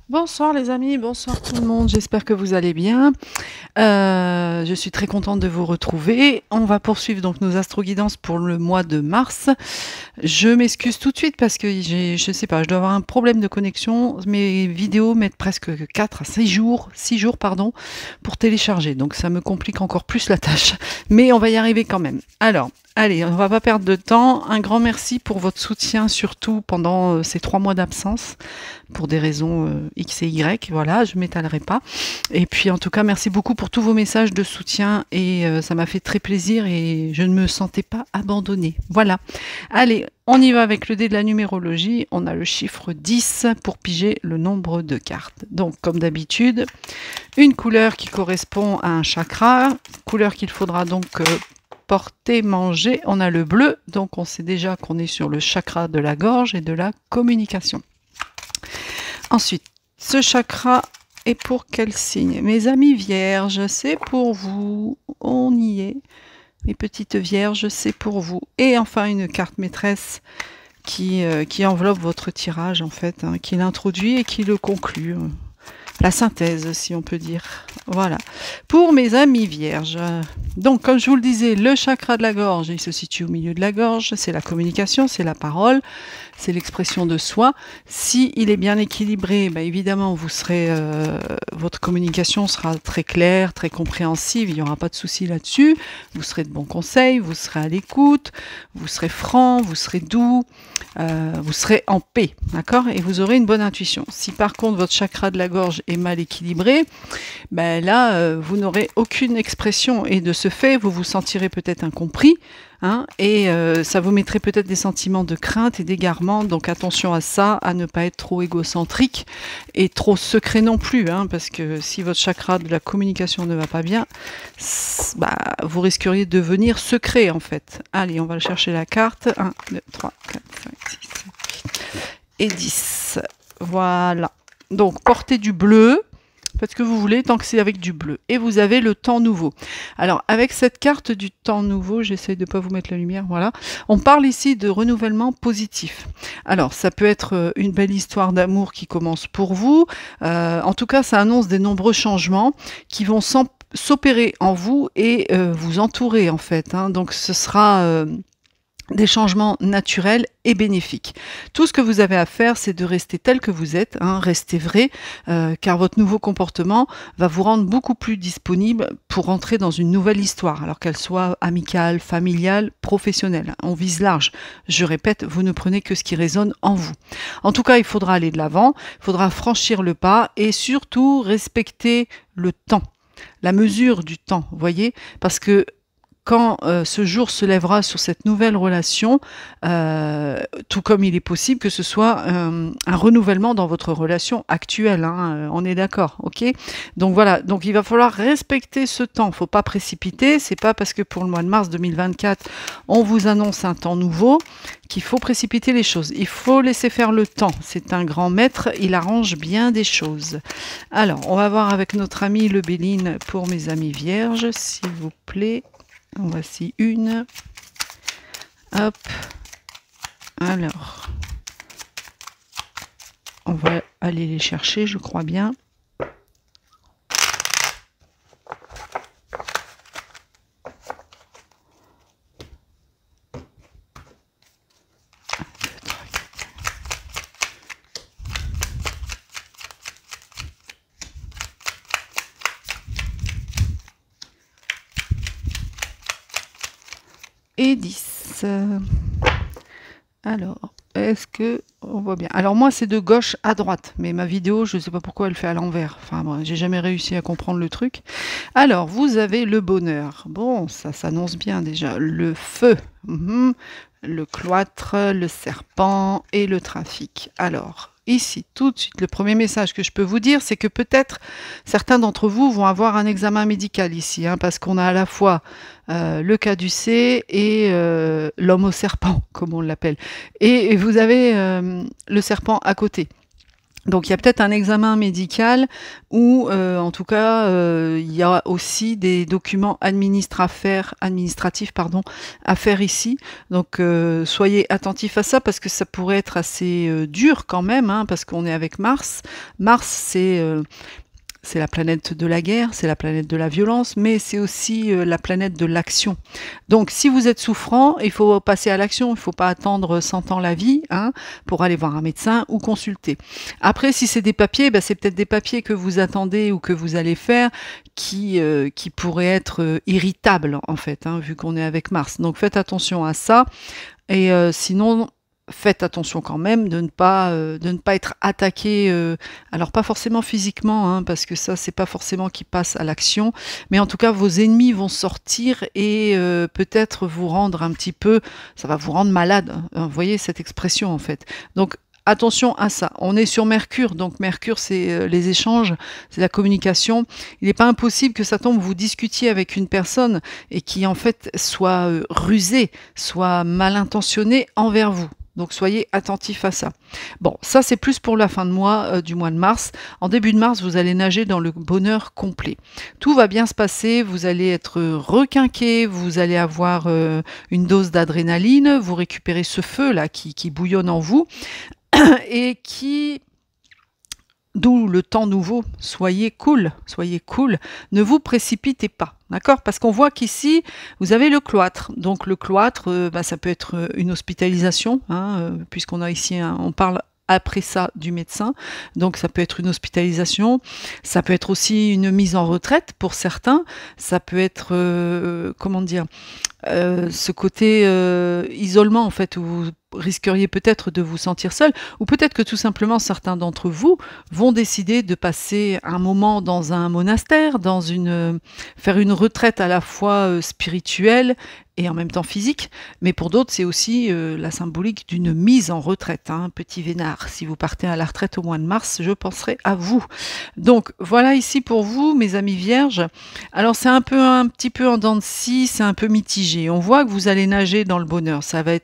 Bonsoir les amis, bonsoir tout le monde, j'espère que vous allez bien. Je suis très contente de vous retrouver. On va poursuivre donc nos astroguidances pour le mois de mars. Je m'excuse tout de suite parce que je sais pas, je dois avoir un problème de connexion. Mes vidéos mettent presque 4 à 6 jours pardon, pour télécharger, donc ça me complique encore plus la tâche. Mais on va y arriver quand même. Alors, allez, on va pas perdre de temps. Un grand merci pour votre soutien, surtout pendant ces 3 mois d'absence, pour des raisons X et Y. Voilà, je m'étalerai pas. Et puis, en tout cas, merci beaucoup pour tous vos messages de soutien et ça m'a fait très plaisir et je ne me sentais pas abandonnée. Voilà. Allez, on y va avec le dé de la numérologie. On a le chiffre 10 pour piger le nombre de cartes. Donc, comme d'habitude, une couleur qui correspond à un chakra, couleur qu'il faudra donc porter, manger. On a le bleu, donc on sait déjà qu'on est sur le chakra de la gorge et de la communication. Ensuite, ce chakra est pour quel signe? Mes amis vierges, c'est pour vous. On y est. Mes petites vierges, c'est pour vous. Et enfin, une carte maîtresse qui enveloppe votre tirage, en fait, hein, qui l'introduit et qui le conclut. La synthèse, si on peut dire. Voilà. Pour mes amis vierges. Donc, comme je vous le disais, le chakra de la gorge, il se situe au milieu de la gorge. C'est la communication, c'est la parole, c'est l'expression de soi. Si il est bien équilibré, bah, évidemment, vous serez, votre communication sera très claire, très compréhensive. Il n'y aura pas de souci là-dessus. Vous serez de bons conseils, vous serez à l'écoute, vous serez franc, vous serez doux, vous serez en paix, d'accord? Et vous aurez une bonne intuition. Si par contre votre chakra de la gorge est mal équilibré, ben là, vous n'aurez aucune expression et de ce fait, vous vous sentirez peut-être incompris, hein, et ça vous mettrait peut-être des sentiments de crainte et d'égarement. Donc attention à ça, à ne pas être trop égocentrique et trop secret non plus, hein, parce que si votre chakra de la communication ne va pas bien, bah, vous risqueriez de devenir secret en fait. Allez, on va chercher la carte. 1, 2, 3, 4, 5, 6, 7, 8 et 10. Voilà. Donc, portez du bleu, faites ce que vous voulez tant que c'est avec du bleu. Et vous avez le temps nouveau. Alors, avec cette carte du temps nouveau, j'essaie de ne pas vous mettre la lumière, voilà. On parle ici de renouvellement positif. Alors, ça peut être une belle histoire d'amour qui commence pour vous. En tout cas, ça annonce des nombreux changements qui vont s'opérer en vous et vous entourer, en fait, hein. Donc, ce sera des changements naturels et bénéfiques. Tout ce que vous avez à faire, c'est de rester tel que vous êtes, hein, rester vrai, car votre nouveau comportement va vous rendre beaucoup plus disponible pour entrer dans une nouvelle histoire, alors qu'elle soit amicale, familiale, professionnelle. On vise large. Je répète, vous ne prenez que ce qui résonne en vous. En tout cas, il faudra aller de l'avant, il faudra franchir le pas et surtout respecter le temps, la mesure du temps, vous voyez, parce que quand ce jour se lèvera sur cette nouvelle relation, tout comme il est possible que ce soit un renouvellement dans votre relation actuelle, hein, on est d'accord, ok? Donc voilà, donc il va falloir respecter ce temps, il ne faut pas précipiter, c'est pas parce que pour le mois de mars 2024, on vous annonce un temps nouveau qu'il faut précipiter les choses. Il faut laisser faire le temps, c'est un grand maître, il arrange bien des choses. Alors, on va voir avec notre ami le Béline pour mes amis vierges, s'il vous plaît. Voici une. Hop. Alors. On va aller les chercher, je crois bien. Et 10. Alors, est-ce que on voit bien? Alors moi, c'est de gauche à droite, mais ma vidéo, je ne sais pas pourquoi elle fait à l'envers. Enfin, bon, j'ai jamais réussi à comprendre le truc. Alors, vous avez le bonheur. Bon, ça s'annonce bien déjà. Le feu, le cloître, le serpent et le trafic. Alors, ici, tout de suite, le premier message que je peux vous dire, c'est que peut-être certains d'entre vous vont avoir un examen médical ici, hein, parce qu'on a à la fois le caducée et l'homme au serpent, comme on l'appelle. Et vous avez le serpent à côté. Donc il y a peut-être un examen médical ou en tout cas, il y a aussi des documents administratifs pardon, à faire ici. Donc soyez attentifs à ça parce que ça pourrait être assez, dur quand même, hein, parce qu'on est avec Mars. Mars, c'est la planète de la guerre, c'est la planète de la violence, mais c'est aussi la planète de l'action. Donc, si vous êtes souffrant, il faut passer à l'action. Il ne faut pas attendre 100 ans la vie, hein, pour aller voir un médecin ou consulter. Après, si c'est des papiers, c'est peut-être des papiers que vous attendez ou que vous allez faire qui pourraient être irritables, en fait, hein, vu qu'on est avec Mars. Donc, faites attention à ça. Et sinon, faites attention quand même de ne pas être attaqué, alors pas forcément physiquement, hein, parce que ça, c'est pas forcément qui passe à l'action, mais en tout cas, vos ennemis vont sortir et peut-être vous rendre un petit peu, ça va vous rendre malade, hein, vous voyez cette expression en fait. Donc, attention à ça. On est sur Mercure, donc Mercure, c'est les échanges, c'est la communication. Il n'est pas impossible que ça tombe, vous discutiez avec une personne et qui en fait soit rusée, soit mal intentionnée envers vous. Donc soyez attentifs à ça. Bon, ça c'est plus pour la fin de mois, du mois de mars. En début de mars, vous allez nager dans le bonheur complet. Tout va bien se passer, vous allez être requinqué, vous allez avoir une dose d'adrénaline, vous récupérez ce feu là qui bouillonne en vous et qui... D'où le temps nouveau, soyez cool, ne vous précipitez pas, d'accord? Parce qu'on voit qu'ici, vous avez le cloître. Donc le cloître, ça peut être une hospitalisation, hein, puisqu'on a ici, on parle après ça du médecin, donc ça peut être une hospitalisation, ça peut être aussi une mise en retraite pour certains, ça peut être, comment dire, ce côté isolement en fait, où vous risqueriez peut-être de vous sentir seul, ou peut-être que tout simplement certains d'entre vous vont décider de passer un moment dans un monastère, faire une retraite à la fois spirituelle et en même temps physique, mais pour d'autres c'est aussi la symbolique d'une mise en retraite, hein, petit vénard. Si vous partez à la retraite au mois de mars, je penserai à vous. Donc voilà ici pour vous, mes amis vierges. Alors c'est un petit peu en dents de scie, c'est un peu mitigé. On voit que vous allez nager dans le bonheur,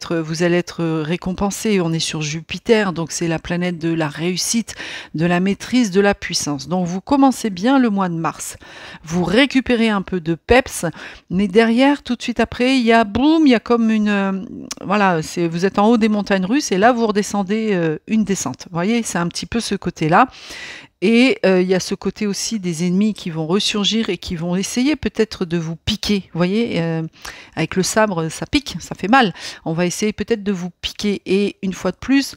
vous allez être récompensé. On est sur Jupiter, donc c'est la planète de la réussite, de la maîtrise, de la puissance. Donc vous commencez bien le mois de mars. Vous récupérez un peu de peps, mais derrière, tout de suite après, il y a comme une... voilà, vous êtes en haut des montagnes russes et là, vous redescendez une descente. Vous voyez, c'est un petit peu ce côté-là. Et il y a ce côté aussi des ennemis qui vont ressurgir et qui vont essayer peut-être de vous piquer. Vous voyez, avec le sabre, ça pique, ça fait mal. On va essayer peut-être de vous piquer. Et une fois de plus,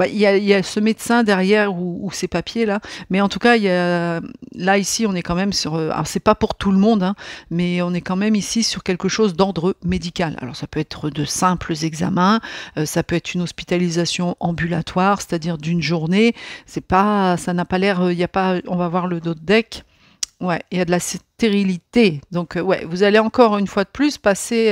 il y a ce médecin derrière ou ces papiers-là. Mais en tout cas, là, ici, on est quand même sur... alors, c'est pas pour tout le monde, hein, mais on est quand même ici sur quelque chose d'ordre médical. Alors, ça peut être de simples examens, ça peut être une hospitalisation ambulatoire, c'est-à-dire d'une journée. Ça n'a pas l'air... on va voir le dos de deck. Ouais, il y a de la stérilité. Donc, ouais, vous allez encore une fois de plus passer,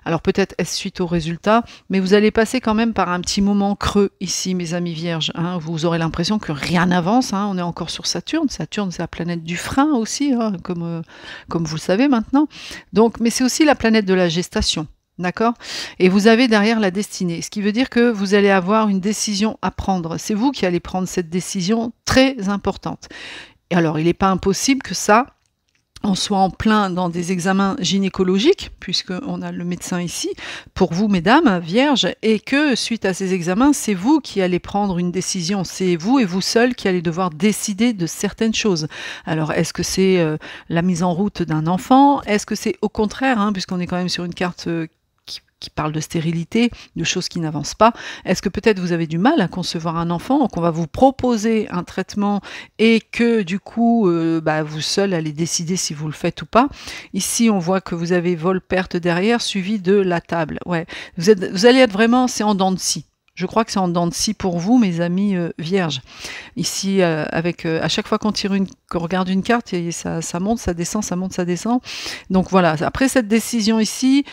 alors peut-être est-ce suite au résultat, mais vous allez passer quand même par un petit moment creux ici, mes amis vierges, hein. Vous aurez l'impression que rien n'avance, hein. On est encore sur Saturne. Saturne, c'est la planète du frein aussi, hein, comme vous le savez maintenant. Donc, mais c'est aussi la planète de la gestation. D'accord? Et vous avez derrière la destinée, ce qui veut dire que vous allez avoir une décision à prendre. C'est vous qui allez prendre cette décision très importante. Et alors, il n'est pas impossible que ça, on soit en plein dans des examens gynécologiques, puisqu'on a le médecin ici, pour vous, mesdames, vierges, et que suite à ces examens, c'est vous qui allez prendre une décision. C'est vous et vous seuls qui allez devoir décider de certaines choses. Alors, est-ce que c'est la mise en route d'un enfant? Est-ce que c'est au contraire, hein, puisqu'on est quand même sur une carte... qui parle de stérilité, de choses qui n'avancent pas. Est-ce que peut-être vous avez du mal à concevoir un enfant, qu'on va vous proposer un traitement et que du coup, vous seul allez décider si vous le faites ou pas. Ici, on voit que vous avez vol-perte derrière, suivi de la table. Ouais. Vous allez être vraiment, c'est en dents de scie. Je crois que c'est en dents de scie pour vous, mes amis vierges. Ici, à chaque fois qu'on regarde une carte, ça monte, ça descend, ça monte, ça descend. Donc voilà, après cette décision ici,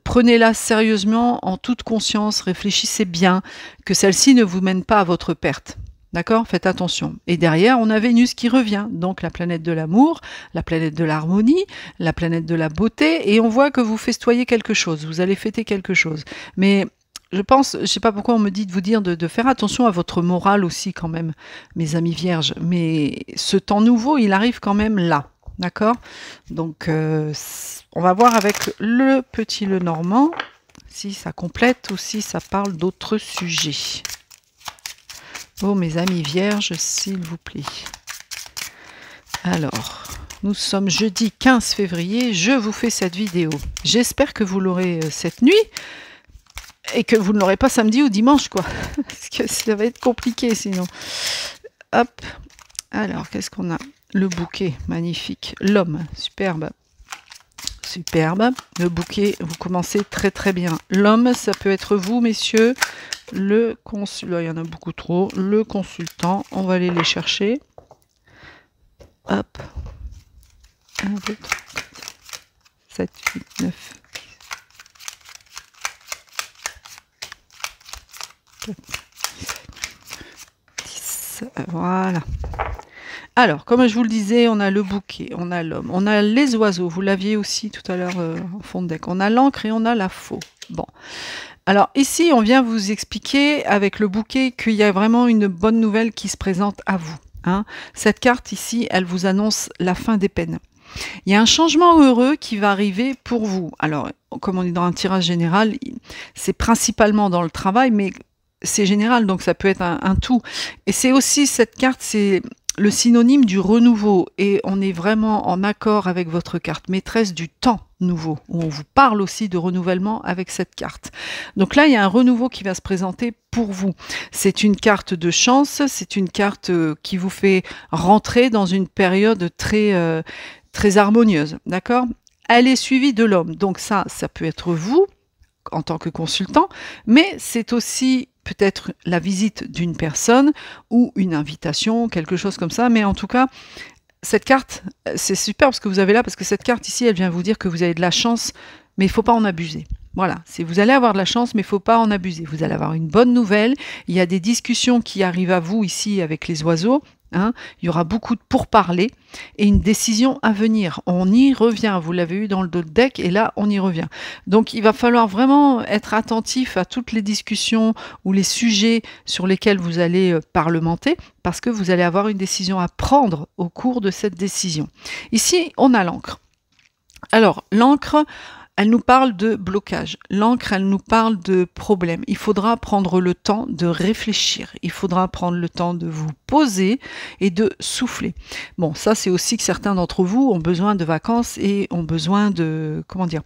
prenez-la sérieusement, en toute conscience, réfléchissez bien, que celle-ci ne vous mène pas à votre perte. D'accord? Faites attention. Et derrière, on a Vénus qui revient, donc la planète de l'amour, la planète de l'harmonie, la planète de la beauté, et on voit que vous festoyez quelque chose, vous allez fêter quelque chose. Mais je pense, je sais pas pourquoi on me dit de vous dire de faire attention à votre morale aussi quand même, mes amis vierges. Mais ce temps nouveau, il arrive quand même là. D'accord? Donc, on va voir avec le petit Lenormand si ça complète ou si ça parle d'autres sujets. Oh, mes amis vierges, s'il vous plaît. Alors, nous sommes jeudi 15 février, je vous fais cette vidéo. J'espère que vous l'aurez cette nuit et que vous ne l'aurez pas samedi ou dimanche, quoi. Parce que ça va être compliqué sinon. Hop. Alors, qu'est-ce qu'on a? Le bouquet, magnifique. L'homme, superbe. Superbe. Le bouquet, vous commencez très très bien. L'homme, ça peut être vous, messieurs. Le consultant, il y en a beaucoup trop. Le consultant, on va aller les chercher. Hop. 1, 2, 3, 4, 7, 8, 9, 4, 10. Voilà. Alors, comme je vous le disais, on a le bouquet, on a l'homme, on a les oiseaux. Vous l'aviez aussi tout à l'heure en fond de deck. On a l'encre et on a la faux. Bon. Alors ici, on vient vous expliquer avec le bouquet qu'il y a vraiment une bonne nouvelle qui se présente à vous. Hein. Cette carte ici, elle vous annonce la fin des peines. Il y a un changement heureux qui va arriver pour vous. Alors, comme on est dans un tirage général, c'est principalement dans le travail, mais c'est général, donc ça peut être un tout. Et c'est aussi, cette carte, c'est le synonyme du renouveau. Et on est vraiment en accord avec votre carte maîtresse du temps nouveau, où on vous parle aussi de renouvellement avec cette carte. Donc là, il y a un renouveau qui va se présenter pour vous. C'est une carte de chance, c'est une carte qui vous fait rentrer dans une période très, très harmonieuse, d'accord? Elle est suivie de l'homme, donc ça peut être vous, en tant que consultant, mais c'est aussi peut-être la visite d'une personne ou une invitation, quelque chose comme ça, mais en tout cas, cette carte, c'est super parce que vous avez là, parce que cette carte ici, elle vient vous dire que vous avez de la chance, mais il ne faut pas en abuser. Voilà, vous allez avoir de la chance, mais il ne faut pas en abuser. Vous allez avoir une bonne nouvelle, il y a des discussions qui arrivent à vous ici avec les oiseaux, hein. Il y aura beaucoup de pourparlers et une décision à venir. On y revient, vous l'avez eu dans le dos de deck et là on y revient. Donc il va falloir vraiment être attentif à toutes les discussions ou les sujets sur lesquels vous allez parlementer parce que vous allez avoir une décision à prendre au cours de cette décision. Ici on a l'encre. Alors l'encre, elle nous parle de blocage. L'encre, elle nous parle de problème. Il faudra prendre le temps de réfléchir. Il faudra prendre le temps de vous poser et de souffler. Bon, ça, c'est aussi que certains d'entre vous ont besoin de vacances et ont besoin de, comment dire,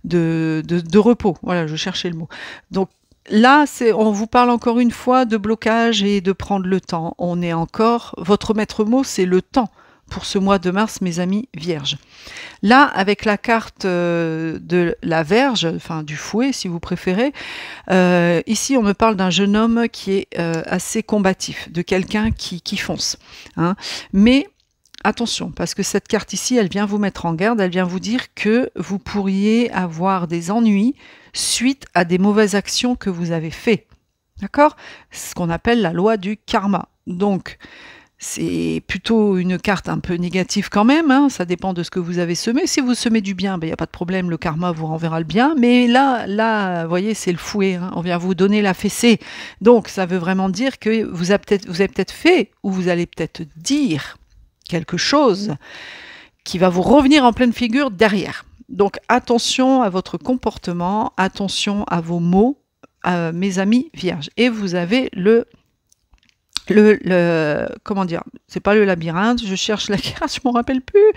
de repos. Voilà, je cherchais le mot. Donc, là, on vous parle encore une fois de blocage et de prendre le temps. On est encore, votre maître mot, c'est le temps. Pour ce mois de mars, mes amis vierges. Là, avec la carte de la Vierge, enfin du fouet si vous préférez, ici on me parle d'un jeune homme qui est assez combatif, de quelqu'un qui fonce. Hein. Mais attention, parce que cette carte ici, elle vient vous mettre en garde, elle vient vous dire que vous pourriez avoir des ennuis suite à des mauvaises actions que vous avez faites. D'accord? Ce qu'on appelle la loi du karma. Donc, c'est plutôt une carte un peu négative quand même, hein, ça dépend de ce que vous avez semé. Si vous semez du bien, il n'y a pas de problème, le karma vous renverra le bien. Mais là, vous voyez, c'est le fouet, hein, on vient vous donner la fessée. Donc, ça veut vraiment dire que vous avez peut-être fait ou vous allez peut-être dire quelque chose qui va vous revenir en pleine figure derrière. Donc, attention à votre comportement, attention à vos mots, mes amis vierges. Et vous avez comment dire, c'est pas le labyrinthe, je cherche la carte, je m'en rappelle plus.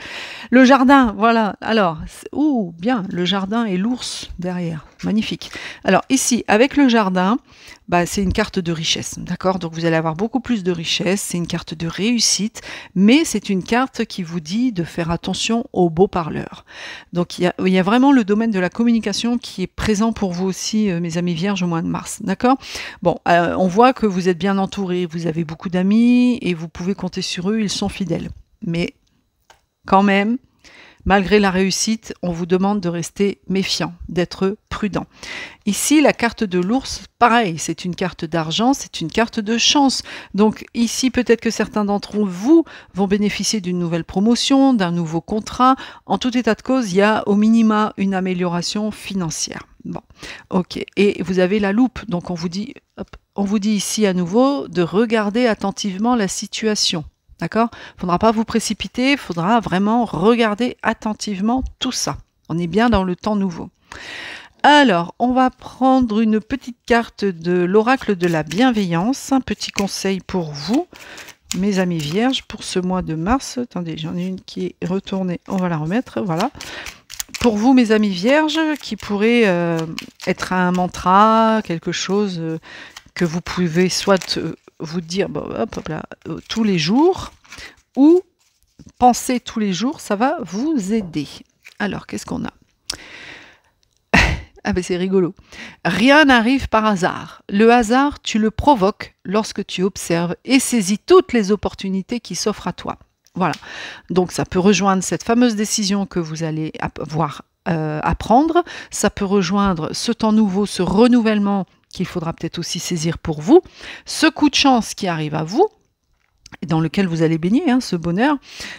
Le jardin, voilà. Alors, bien, le jardin et l'ours derrière. Magnifique. Alors ici, avec le jardin, c'est une carte de richesse, d'accord? Donc vous allez avoir beaucoup plus de richesse, c'est une carte de réussite, mais c'est une carte qui vous dit de faire attention aux beaux parleurs. Donc il y a vraiment le domaine de la communication qui est présent pour vous aussi, mes amis vierges, au mois de mars, d'accord? Bon, on voit que vous êtes bien entourés, vous avez beaucoup d'amis et vous pouvez compter sur eux, ils sont fidèles. Mais quand même, Malgré la réussite, on vous demande de rester méfiant, d'être prudent. Ici, la carte de l'ours, pareil, c'est une carte d'argent, c'est une carte de chance. Donc ici, peut-être que certains d'entre vous vont bénéficier d'une nouvelle promotion, d'un nouveau contrat. En tout état de cause, il y a au minima une amélioration financière. Bon, ok. Et vous avez la loupe, donc on vous dit, hop, on vous dit ici à nouveau de regarder attentivement la situation. D'accord? Il ne faudra pas vous précipiter, il faudra vraiment regarder attentivement tout ça. On est bien dans le temps nouveau. Alors, on va prendre une petite carte de l'oracle de la bienveillance. Un petit conseil pour vous, mes amis vierges, pour ce mois de mars. Attendez, j'en ai une qui est retournée. On va la remettre, voilà. Pour vous, mes amis vierges, qui pourrait être un mantra, quelque chose que vous pouvez soit vous dire bon, hop, hop, là, tous les jours, ou penser tous les jours, ça va vous aider. Alors, qu'est-ce qu'on a? Ah ben c'est rigolo. Rien n'arrive par hasard. Le hasard, tu le provoques lorsque tu observes et saisis toutes les opportunités qui s'offrent à toi. Voilà. Donc ça peut rejoindre cette fameuse décision que vous allez avoir à prendre. Ça peut rejoindre ce temps nouveau, ce renouvellement qu'il faudra peut-être aussi saisir pour vous. Ce coup de chance qui arrive à vous, dans lequel vous allez baigner, hein, ce bonheur.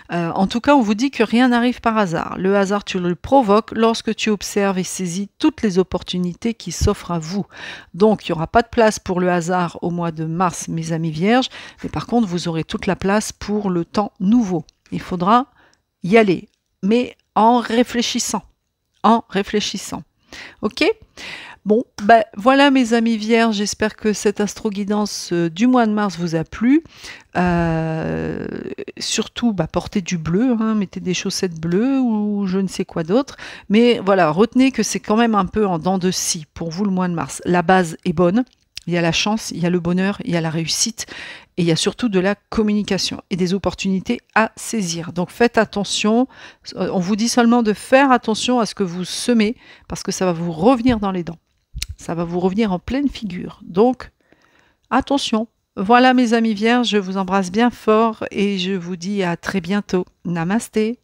En tout cas, on vous dit que rien n'arrive par hasard. Le hasard, tu le provoques lorsque tu observes et saisis toutes les opportunités qui s'offrent à vous. Donc, il n'y aura pas de place pour le hasard au mois de mars, mes amis vierges, mais par contre, vous aurez toute la place pour le temps nouveau. Il faudra y aller, mais en réfléchissant. En réfléchissant. Ok ? Bon, ben voilà mes amis vierges, j'espère que cette astro-guidance du mois de mars vous a plu. Surtout, portez du bleu, hein, mettez des chaussettes bleues ou je ne sais quoi d'autre. Mais voilà, retenez que c'est quand même un peu en dents de scie pour vous le mois de mars. La base est bonne, il y a la chance, il y a le bonheur, il y a la réussite et il y a surtout de la communication et des opportunités à saisir. Donc faites attention, on vous dit seulement de faire attention à ce que vous semez parce que ça va vous revenir dans les dents. Ça va vous revenir en pleine figure. Donc, attention. Voilà mes amis vierges, je vous embrasse bien fort et je vous dis à très bientôt. Namasté.